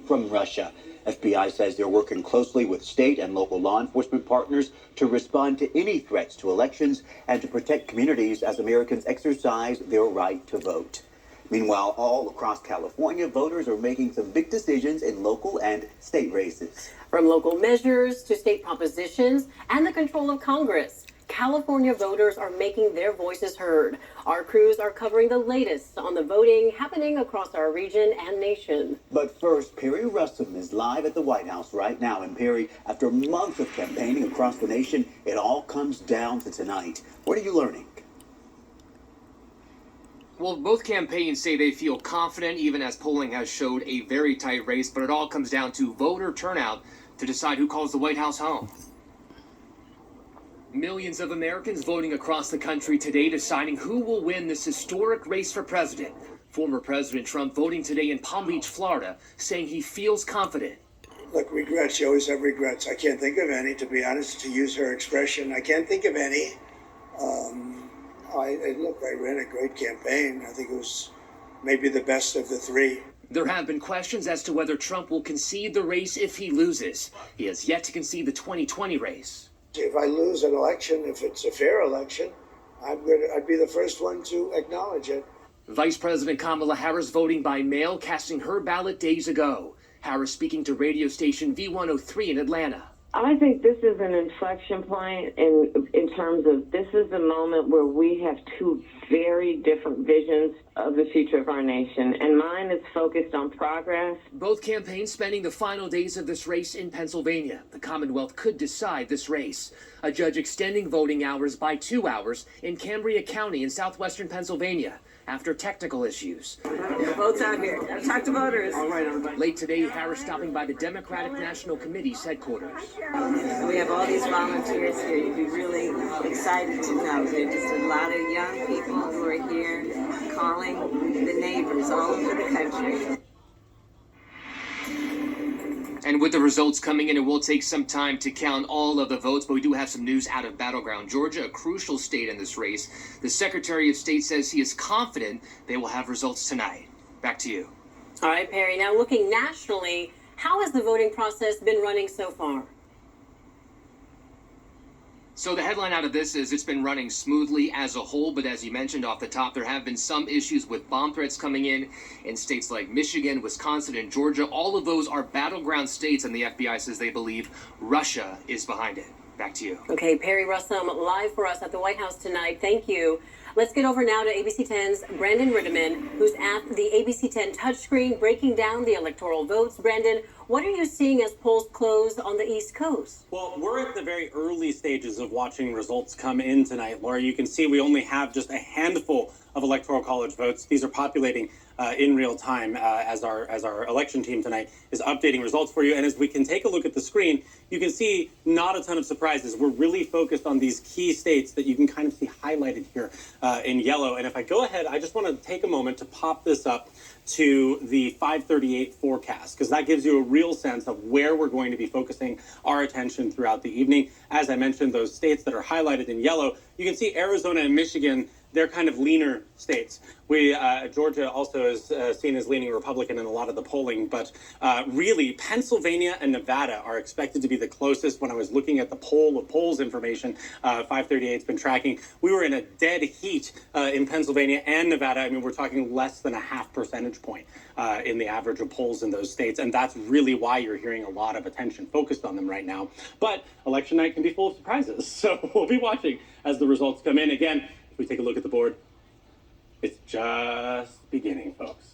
from Russia. FBI says they're working closely with state and local law enforcement partners to respond to any threats to elections and to protect communities as Americans exercise their right to vote. Meanwhile, all across California, voters are making some big decisions in local and state races. From local measures to state propositions and the control of Congress, California voters are making their voices heard. Our crews are covering the latest on the voting happening across our region and nation. But first, Perry Russom is live at the White House right now. And Perry, after months of campaigning across the nation, it all comes down to tonight. What are you learning? Well, both campaigns say they feel confident, even as polling has showed a very tight race, but it all comes down to voter turnout to decide who calls the White House home. Millions of Americans voting across the country today, deciding who will win this historic race for president. Former President Trump voting today in Palm Beach, Florida, saying he feels confident. Look, regrets, you always have regrets. I can't think of any, to be honest, to use her expression. I can't think of any. I ran a great campaign. I think it was maybe the best of the three. There have been questions as to whether Trump will concede the race if he loses. He has yet to concede the 2020 race. If I lose an election, if it's a fair election, I'd be the first one to acknowledge it. Vice President Kamala Harris voting by mail, casting her ballot days ago. Harris speaking to radio station V103 in Atlanta. I think this is an inflection point in terms of this is the moment where we have two very different visions of the future of our nation, and mine is focused on progress. Both campaigns spending the final days of this race in Pennsylvania. The Commonwealth could decide this race. A judge extending voting hours by 2 hours in Cambria County in southwestern Pennsylvania after technical issues. Votes out here. Gotta talk to voters. All right, everybody. Late today, Harris stopping by the Democratic National Committee's headquarters. We have all these volunteers here. You'd be really excited to know. There are just a lot of young people who are here calling the neighbors all over the country. And with the results coming in, it will take some time to count all of the votes, but we do have some news out of battleground Georgia, a crucial state in this race. The Secretary of State says he is confident they will have results tonight. Back to you. All right, Perry. Now looking nationally, how has the voting process been running so far? So the headline out of this is it's been running smoothly as a whole, but as you mentioned off the top, there have been some issues with bomb threats coming in states like Michigan, Wisconsin, and Georgia. All of those are battleground states, and the FBI says they believe Russia is behind it. Back to you. Okay, Perry Russom live for us at the White House tonight. Thank you. Let's get over now to ABC 10's Brandon Ritterman, who's at the ABC 10 touchscreen breaking down the electoral votes. Brandon, what are you seeing as polls close on the East Coast? Well, we're at the very early stages of watching results come in tonight, Laura. You can see we only have just a handful of Electoral College votes. These are populating in real time as our election team tonight is updating results for you. And as we can take a look at the screen, you can see not a ton of surprises. We're really focused on these key states that you can kind of see highlighted here in yellow. And if I go ahead, I just want to take a moment to pop this up to the 538 forecast, because that gives you a real sense of where we're going to be focusing our attention throughout the evening. As I mentioned, those states that are highlighted in yellow, you can see Arizona and Michigan, they're kind of leaner states. Georgia also is seen as leaning Republican in a lot of the polling, but really Pennsylvania and Nevada are expected to be the closest. When I was looking at the polls information, 538's been tracking, we were in a dead heat in Pennsylvania and Nevada. I mean, we're talking less than a half percentage point in the average of polls in those states, and that's really why you're hearing a lot of attention focused on them right now. But election night can be full of surprises, so we'll be watching as the results come in. Again, if we take a look at the board, it's just beginning, folks.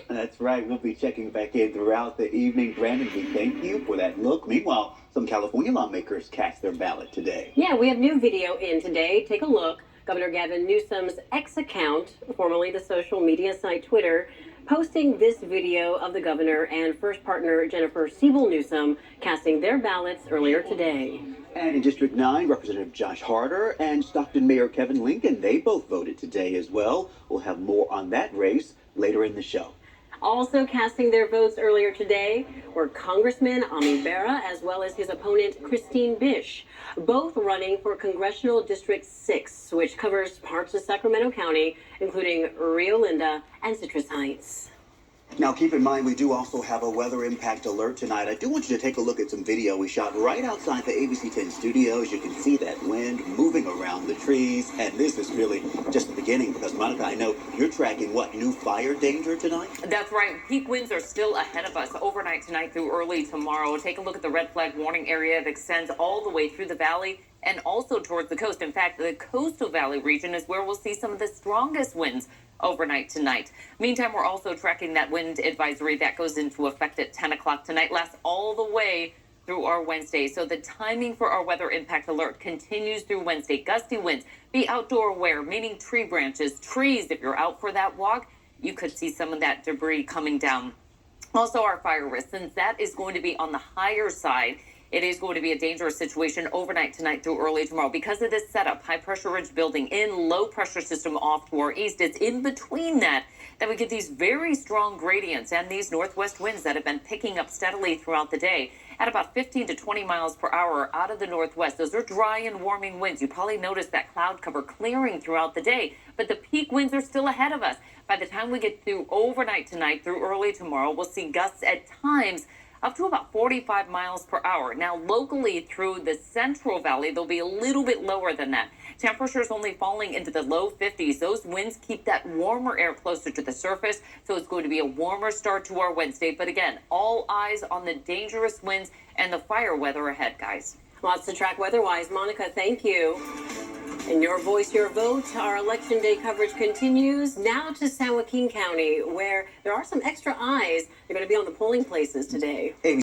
That's right. We'll be checking back in throughout the evening. Brandon, we thank you for that look. Meanwhile, some California lawmakers cast their ballot today. Yeah, we have new video in today. Take a look. Governor Gavin Newsom's X account, formerly the social media site Twitter, posting this video of the governor and first partner Jennifer Siebel Newsom casting their ballots earlier today. And in District 9, Representative Josh Harder and Stockton Mayor Kevin Lincoln, they both voted today as well. We'll have more on that race later in the show. Also casting their votes earlier today were Congressman Ami Bera as well as his opponent Christine Bish, both running for Congressional District 6, which covers parts of Sacramento County, including Rio Linda and Citrus Heights. Now, keep in mind, we do also have a weather impact alert tonight. I do want you to take a look at some video we shot right outside the ABC 10 studios. You can see that wind moving around the trees, and this is really just the beginning because, Monica, I know you're tracking, new fire danger tonight? That's right. Peak winds are still ahead of us overnight tonight through early tomorrow. Take a look at the red flag warning area that extends all the way through the valley and also towards the coast. In fact, the coastal valley region is where we'll see some of the strongest winds overnight tonight. Meantime, we're also tracking that wind advisory that goes into effect at 10 o'clock tonight, lasts all the way through our Wednesday. So the timing for our weather impact alert continues through Wednesday. Gusty winds, be outdoor aware, meaning tree branches, trees. If you're out for that walk, you could see some of that debris coming down. Also, our fire risk, since that is going to be on the higher side, it is going to be a dangerous situation overnight tonight through early tomorrow. Because of this setup, high pressure ridge building in, low pressure system off to our east. It's in between that we get these very strong gradients and these northwest winds that have been picking up steadily throughout the day at about 15 to 20 miles per hour out of the northwest. Those are dry and warming winds. You probably noticed that cloud cover clearing throughout the day, but the peak winds are still ahead of us. By the time we get through overnight tonight through early tomorrow, we'll see gusts at times up to about 45 miles per hour. Now, locally through the Central Valley, they'll be a little bit lower than that. Temperatures only falling into the low 50s. Those winds keep that warmer air closer to the surface, so it's going to be a warmer start to our Wednesday. But again, all eyes on the dangerous winds and the fire weather ahead, guys. Lots to track weather-wise. Monica, thank you. And your voice, your vote. Our Election Day coverage continues. Now to San Joaquin County, where there are some extra eyes. They're going to be on the polling places today.